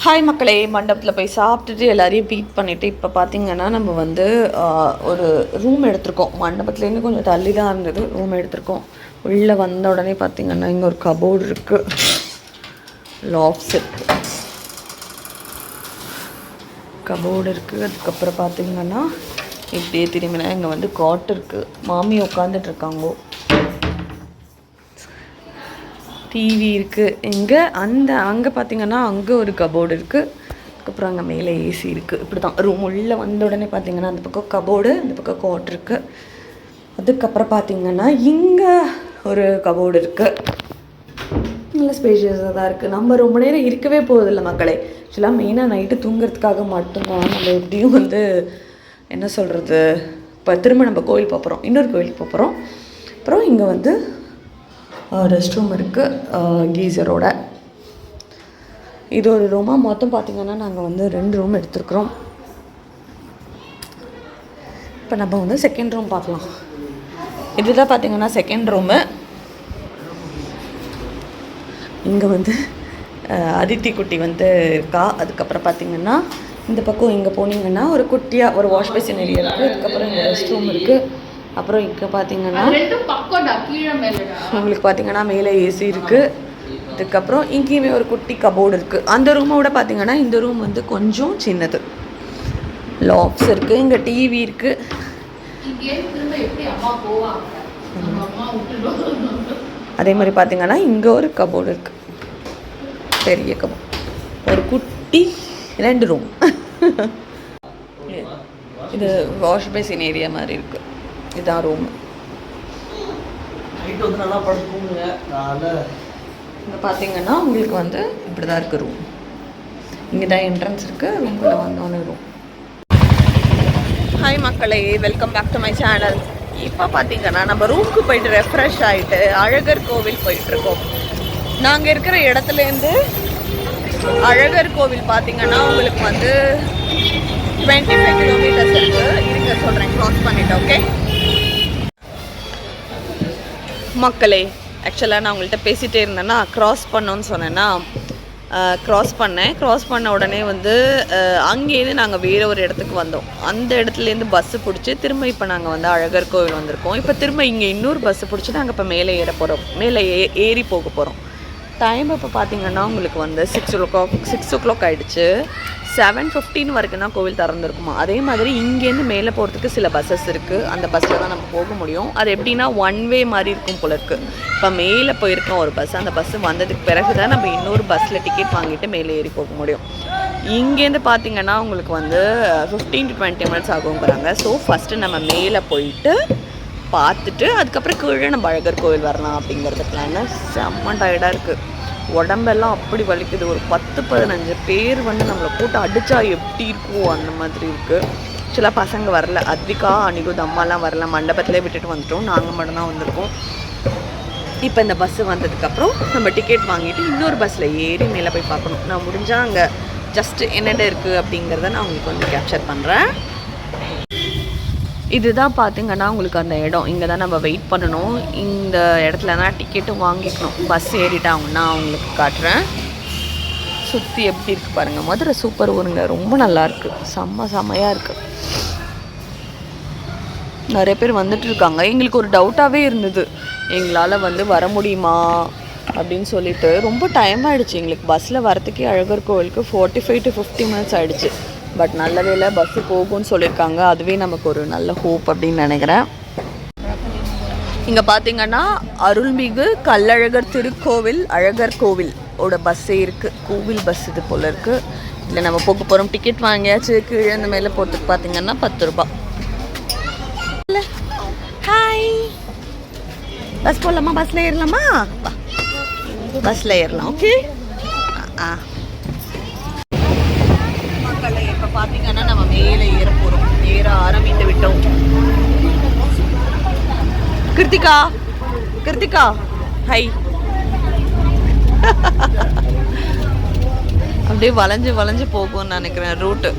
Hi மக்களே, மண்டபத்தில் போய் சாப்பிட்டுட்டு எல்லாரையும் பீட் பண்ணிவிட்டு இப்போ பார்த்திங்கன்னா நம்ம வந்து ஒரு ரூம் எடுத்திருக்கோம். மண்டபத்துலேருந்து கொஞ்சம் தள்ளி தான் இருந்தது ரூம் எடுத்திருக்கோம். உள்ளே வந்த உடனே பார்த்திங்கன்னா இங்கே ஒரு கபோர்டு இருக்குது, லாக் செட் கபோர்டு இருக்குது. அதுக்கப்புறம் பார்த்திங்கன்னா இப்படியே திரும்பினா இங்கே வந்து காட் இருக்குது, மாமி உட்காந்துட்ருக்காங்கோ, டிவி இருக்குது. இங்கே அங்கே பார்த்திங்கன்னா அங்கே ஒரு கபோர்டு இருக்குது. அதுக்கப்புறம் அங்கே மேலே ஏசி இருக்குது. இப்படி தான் ரூம் உள்ளே வந்த உடனே பார்த்திங்கன்னா அந்த பக்கம் கபோர்டு, அந்த பக்கம் கோட் இருக்குது. அதுக்கப்புறம் பார்த்திங்கன்னா இங்கே ஒரு கபோர்டு இருக்குது. நல்ல ஸ்பேஷியஸாக தான் இருக்குது. நம்ம ரொம்ப நேரம் இருக்கவே போகுதில்ல மக்களே. ஆக்சுவலாக மெயினாக நைட்டு தூங்குறதுக்காக மட்டும்தான் நம்ம எப்படியும் வந்து என்ன சொல்கிறது, இப்போ திரும்ப நம்ம கோயில் போகிறோம், இன்னொரு கோயிலுக்கு போகிறோம். அப்புறம் இங்கே வந்து ரெஸ்ட் ரூம் இருக்குது கீசரோட. இது ஒரு ரூமாக மொத்தம் பார்த்திங்கன்னா நாங்கள் வந்து 2 ரூம் எடுத்துருக்குறோம். இப்போ நம்ம வந்து செகண்ட் ரூம் பார்க்கலாம். இதுதான் பார்த்திங்கன்னா செகண்ட் ரூமு. இங்கே வந்து அதித்தி குட்டி வந்து இருக்கா. அதுக்கப்புறம் பார்த்திங்கன்னா இந்த பக்கம் இங்கே போனீங்கன்னா ஒரு குட்டியாக ஒரு வாஷ் பேசின் ஏரியா இருக்குது. அதுக்கப்புறம் இங்கே ரெஸ்ட் ரூம் இருக்குது. அப்புறம் இங்கே பார்த்தீங்கன்னா உங்களுக்கு பார்த்தீங்கன்னா மேலே ஏசி இருக்குது. அதுக்கப்புறம் இங்கேயுமே ஒரு குட்டி கபோர்டு இருக்குது. அந்த ரூமோட பார்த்தீங்கன்னா இந்த ரூம் வந்து கொஞ்சம் சின்னது. லாக்ஸ் இருக்குது, இங்கே டிவி இருக்குது. அதே மாதிரி பார்த்தீங்கன்னா இங்கே ஒரு கபோர்டு இருக்குது, பெரிய கபோர்டு. ஒரு குட்டி 2 ரூம். இது வாஷ் பேசின் ஏரியா மாதிரி இருக்குது. இதுதான் ரூமு. நைட்டு வந்து நல்லா படுத்துங்க. இங்கே பார்த்தீங்கன்னா உங்களுக்கு வந்து இப்படி தான் இருக்குது ரூம். இங்கே தான் என்ட்ரன்ஸ் இருக்குது. ரூம்குள்ளே வந்தோன்னே ரூம். ஹாய் மக்களே, welcome back to my channel. இப்போ பார்த்தீங்கன்னா நம்ம ரூமுக்கு போயிட்டு ரெஃப்ரெஷ் ஆகிட்டு அழகர் கோவில் போயிட்டுருக்கோம். நாங்கள் இருக்கிற இடத்துலேருந்து அழகர் கோவில் பார்த்தீங்கன்னா உங்களுக்கு வந்து 25 கிலோமீட்டர்ஸ் இருக்குது. இருங்க சொல்கிறேன், க்ராஸ் பண்ணிவிட்டு. ஓகே மக்களே, ஆக்சுவலாக நான் உங்கள்கிட்ட பேசிகிட்டே இருந்தேன்னா க்ராஸ் பண்ணோன்னு சொன்னேன்னா க்ராஸ் பண்ண உடனே வந்து அங்கேருந்து நாங்கள் வேறு ஒரு இடத்துக்கு வந்தோம். அந்த இடத்துலேருந்து பஸ்ஸு பிடிச்சி திரும்ப இப்போ நாங்கள் வந்து அழகர் கோவில் வந்திருக்கோம். இப்போ திரும்ப இங்கே இன்னொரு பஸ்ஸு பிடிச்சி நாங்கள் இப்போ மேலே ஏற போகிறோம், மேலே ஏறி போக போகிறோம். டைம் இப்போ பார்த்திங்கன்னா உங்களுக்கு வந்து 6 o'clock ஆகிடுச்சு. 7:15 வரைக்கும் தான் கோவில் திறந்துருக்குமா. அதே மாதிரி இங்கேருந்து மேலே போகிறதுக்கு சில பஸ்ஸஸ் இருக்குது. அந்த பஸ்ஸில் தான் நம்ம போக முடியும். அது எப்படின்னா 1 way மாதிரி இருக்கும் போல இருக்குது. இப்போ மேலே போயிருக்கோம் ஒரு பஸ், அந்த பஸ்ஸு வந்ததுக்கு பிறகு தான் நம்ம இன்னொரு பஸ்ஸில் டிக்கெட் வாங்கிட்டு மேலே ஏறி போக முடியும். இங்கேருந்து பார்த்திங்கன்னா உங்களுக்கு வந்து 15 to 20 minutes ஆகுங்கிறாங்க. ஸோ ஃபஸ்ட்டு நம்ம மேலே போயிட்டு பார்த்துட்டு அதுக்கப்புறம் கீழே நம்ம அழகர் கோவில் வரலாம் அப்படிங்கிறது பிளான். செம்ம டயர்டாக இருக்குது, உடம்பெல்லாம் அப்படி வலிக்குது. ஒரு 10-15 பேர் வந்து நம்மளை போட்டு அடித்தா எப்படி இருக்கும் அந்த மாதிரி இருக்குது. ஆக்சுவலாக பசங்க வரல, அத்விகா அனிகுத் அம்மாலாம் வரல, மண்டபத்திலே விட்டுட்டு வந்துட்டோம். நாங்கள் மட்டும்தான் வந்திருக்கோம். இப்போ இந்த பஸ்ஸு வந்ததுக்கப்புறம் நம்ம டிக்கெட் வாங்கிட்டு இன்னொரு பஸ்ஸில் ஏறி மேலே போய் பார்க்கணும். நான் முடிஞ்சால் அங்கே ஜஸ்ட்டு என்னென்ன இருக்குது அப்படிங்கிறத நான் உங்களுக்கு வந்து கேப்சர் பண்ணுறேன். இதுதான் பார்த்திங்கன்னா உங்களுக்கு அந்த இடம். இங்கே தான் நம்ம வெயிட் பண்ணணும். இந்த இடத்துல தான் டிக்கெட்டும் வாங்கிக்கணும். பஸ் ஏறிட்டாங்கன்னா அவங்களுக்கு காட்டுறேன். சுற்றி எப்படி இருக்குது பாருங்கள். மதுரை சூப்பர் ஊருங்க, ரொம்ப நல்லாயிருக்கு, செம்மையாக இருக்குது. நிறைய பேர் வந்துட்டுருக்காங்க. எங்களுக்கு ஒரு டவுட்டாகவே இருந்தது, எங்களால் வந்து வர முடியுமா அப்படின்னு சொல்லிட்டு. ரொம்ப டைம் ஆகிடுச்சு எங்களுக்கு பஸ்ஸில் வரத்துக்கே. அழகர் கோவிலுக்கு 45 to 50 minutes ஆகிடுச்சு. பட் நல்ல வேளை பஸ்ஸு போகும்னு சொல்லியிருக்காங்க. அதுவே நமக்கு ஒரு நல்ல ஹோப் அப்படின்னு நினைக்கிறேன். இங்கே பார்த்திங்கன்னா அருள்மிகு கள்ளழகர் திருக்கோவில் அழகர் கோவில் ஓட பஸ்ஸே இருக்குது. கோவில் பஸ் இது போல் இருக்குது. இதில் நம்ம போக போகிறோம். டிக்கெட் வாங்கியாச்சு. கீழே இந்த மேலே போகிறதுக்கு பார்த்திங்கன்னா 10 ரூபா. ஹாய், பஸ் போகலாமா? பஸ்ஸில் ஏறலாமா? பஸ்ஸில் ஏறலாம். ஓகே. இப்போ பார்த்தீங்கன்னா நம்ம மேலே ஏற போகிறோம். ஏற ஆரம்பித்து விட்டோம். கிருத்திகா ஹை. அப்படியே வளைஞ்சு போகும்னு நினைக்கிறேன் ரூட்டு.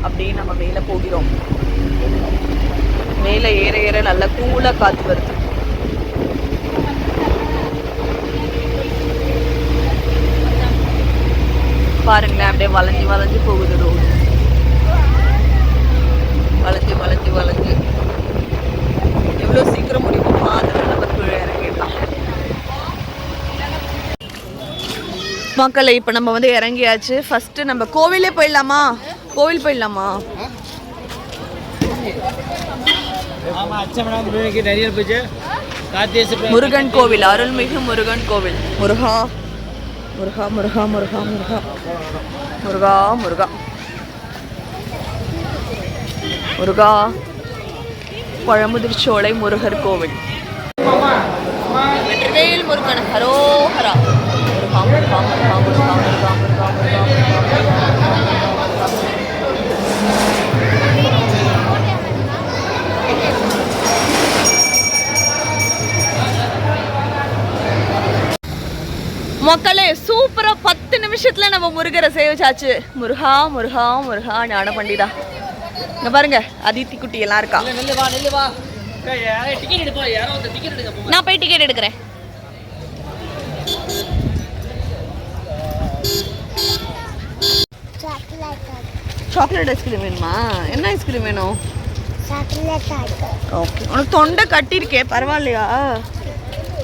அப்படியே நம்ம மேலே போகிறோம். மேலே ஏற நல்ல கூலாக காற்று வருது. பாருங்களேன், அப்படியே வளைஞ்சு வளைஞ்சு போகுது ரோடு. வளைஞ்சு வளைஞ்சு வளைஞ்சு எவ்வளோ சீக்கிரம் முடியுமோ அதில் நம்ம கீழே இறங்கிடலாம். மக்களை இப்போ நம்ம வந்து இறங்கியாச்சு. ஃபஸ்ட்டு நம்ம கோவிலே போயிடலாமா? கோவில் போயிடலாமா? முருகன் கோவில், அருள்மிகு முருகன் கோவில். முருகா முருகா முருகா முருகா முருகா முருகா முருகா முருகா. பழமுதிர்ச்சோலை முருகர் கோவில். வெற்றிவேல் முருகன் ஹரோஹரா. முருகா முருகா முருகா முருகா முருகா முருகா முருகா. மக்களே சூப்பரா 10 நிமிஷத்துல நம்ம முருகரை சேவிச்சாச்சு. முருகா முருகா முருகா ஞான பண்டிதா. இங்க பாருங்க, அதித்தி குட்டி எல்லாம் இருக்கா. நான் போய் டிக்கெட் எடுக்கிறேன். சாக்லேட் ஐஸ்கிரீம் வேணுமா? என்ன ஐஸ்கிரீம் வேணும்? ஓகே. உனக்கு தொண்டை கட்டியிருக்கே, பரவாயில்லையா?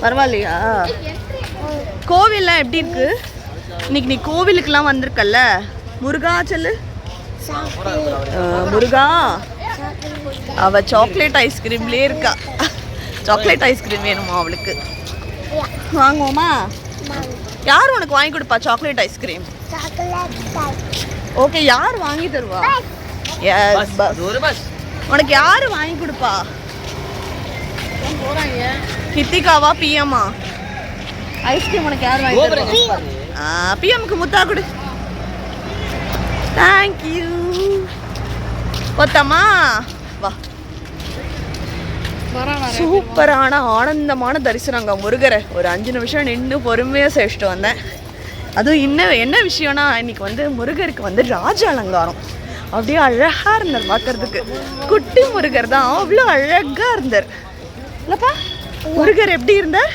பரவாயில்லையா? கோவில்லாம் எப்படி இருக்கு? இன்னைக்கு நீ கோவிலுக்கெல்லாம் வந்திருக்கல்ல, முருகா சொல்லு. முருகா. அவ சாக்லேட் ஐஸ்கிரீம்லேயே இருக்கா. சாக்லேட் ஐஸ்கிரீம் வேணுமா அவளுக்கு? வாங்குவோமா? யார் உனக்கு வாங்கி கொடுப்பா சாக்லேட் ஐஸ்கிரீம்? ஓகே, யார் வாங்கி தருவா? உனக்கு யார் வாங்கி கொடுப்பா? கித்திகாவா பிஎம்மா? ஐஸ்கிரீம் உனக்கு யார் வாங்கி தருவா? பிஎம்க்கு முத்தா கொடு. தேங்க்யூ. போத்தம்மா வா. சூப்பரான ஆனந்தமான தரிசனங்க முருகரை. ஒரு 5 நிமிஷம் நின்று பொறுமையாக சேவிச்சுட்டு வந்தேன். அதுவும் இன்னும் என்ன விஷயம்னா, இன்னைக்கு வந்து முருகருக்கு வந்து ராஜ அலங்காரம். அப்படியே அழகாக இருந்தார் பார்க்கறதுக்கு. குட்டி முருகர் தான், அவ்வளோ அழகாக இருந்தார் இல்லைப்பா? முருகர் எப்படி இருந்தார்?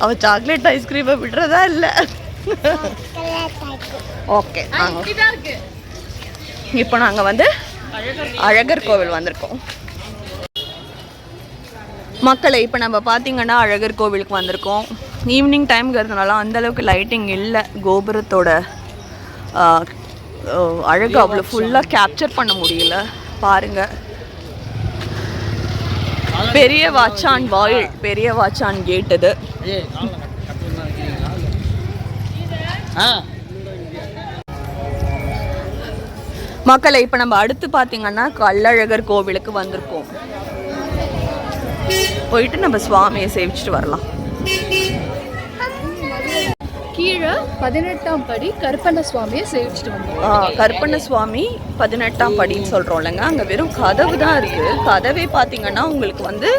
அவ சாக்லேட் ஐஸ்கிரீமை விடுறதா இல்லை. ஓகே, இப்போ நாங்கள் வந்து அழகர் கோவில் வந்திருக்கோம். மக்களை இப்போ நம்ம பார்த்தீங்கன்னா அழகர் கோவிலுக்கு வந்திருக்கோம். ஈவினிங் டைம்ங்கிறதுனால அந்தளவுக்கு லைட்டிங் இல்லை. கோபுரத்தோட அழகு அவ்வளோ ஃபுல்லாக கேப்சர் பண்ண முடியல. பாருங்கள், பெரிய வாச்சான் வாயில், பெரிய வாச்சான் கேட் இது. மக்களை இப்போ நம்ம அடுத்து பார்த்தீங்கன்னா கள்ளழகர் கோவிலுக்கு வந்திருக்கோம். போயிட்டு நம்ம சுவாமியை சேவிச்சுட்டு வரலாம். கீழே 18ஆம் படி கருப்பண்ண சுவாமியை சேவிச்சுட்டு வந்தோம். கருப்பண்ண சுவாமி 18ஆம் படின்னு சொல்கிறோம் இல்லைங்க, அங்கே வெறும் கதவு தான் இருக்குது. கதவே பார்த்தீங்கன்னா உங்களுக்கு வந்து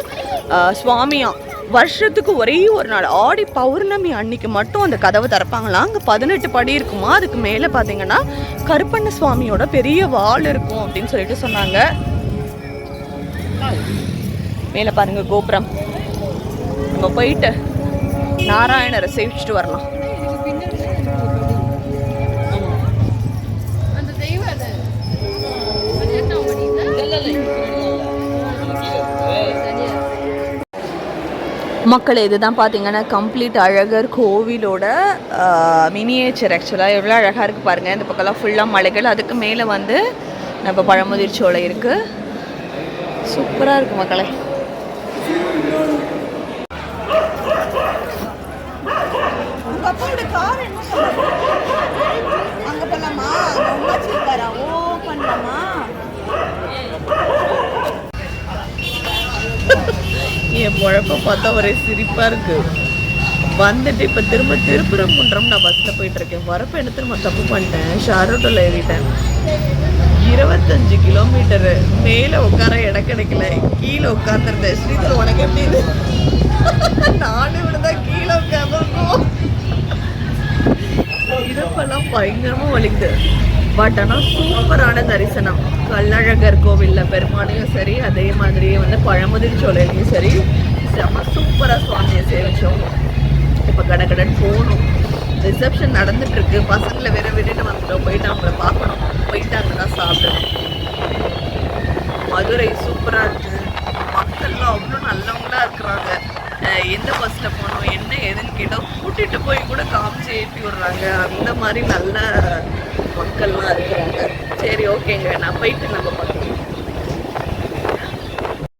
சுவாமியா வருஷத்துக்கு ஒரே ஒரு நாள் ஆடி பௌர்ணமி அன்னைக்கு மட்டும் அந்த கதவை திறப்பாங்களாம். அங்கே 18 படி இருக்குமா. அதுக்கு மேலே பார்த்தீங்கன்னா கருப்பண்ண சுவாமியோட பெரிய வால் இருக்கும் அப்படின்னு சொல்லிட்டு சொன்னாங்க. மேலே பாருங்க கோபுரம். நம்ம போயிட்டு நாராயணரை சேவிச்சுட்டு வரலாம். மக்கள் இதுதான் பார்த்தீங்கன்னா கம்ப்ளீட் அழகர் கோவிலோட மினியேச்சர். ஆக்சுவலாக எவ்வளோ அழகாக இருக்குது பாருங்கள். இந்த பக்கம்லாம் ஃபுல்லாக மலைகள், அதுக்கு மேலே வந்து நம்ம பழமுதிர்ச்சோலை இருக்குது. சூப்பராக இருக்குது மக்களே. அங்கே போகலாமா? பண்ணலாமா? என் முழப்ப பார்த்தா ஒரே சிரிப்பாக இருக்குது. வந்துட்டு இப்போ திரும்ப திருப்பரங்குன்றம் நான் பஸ்ஸில் போயிட்டுருக்கேன். வரப்போ என்ன திரும்ப தப்பு பண்ணிட்டேன், ஷேர் ஆட்டோவில் ஏறிட்டேன். 25 கிலோமீட்டரு மேலே உட்கார இடம் கிடைக்கல, கீழே உட்காந்துருந்தேன். ஸ்ரீதர் உனக்கு எப்படி இது? நானும் இவ்வளோதான் கீழே உட்காந்துருக்கோம். இதப்பெல்லாம் பயங்கரமாக வலிக்குது. பட் ஆனால் சூப்பரான தரிசனம். கள்ளழகர் கோவிலில் பெருமானையும் சரி, அதே மாதிரியே வந்து பழமுதிர்ச்சோலையிலையும் சரி, செம்ம சூப்பராக சுவாமியை சேவிச்சோம். இப்போ கடகடன் போகணும். ரிசப்ஷன் நடந்துட்டு இருக்கு. பசங்களை வேற விட்டுட்டு வந்துட்டோம். போயிட்டு அவங்கள பார்க்கணும். போயிட்டு அங்கே தான் சாப்பிடணும். மதுரை சூப்பராக இருக்குது. மக்கள்லாம் அவ்வளோ நல்லவங்களா இருக்கிறாங்க. எந்த பஸ்ஸில் போனோம் என்ன ஏதுன்னு கேட்டால் கூட்டிகிட்டு போய் கூட காமிச்சு ஏற்றி விடுறாங்க. அந்த மாதிரி நல்ல மக்கள்லாம் இருக்கிறாங்க. சரி ஓகேங்க, நான் போயிட்டு நம்ம பார்க்கலாம்.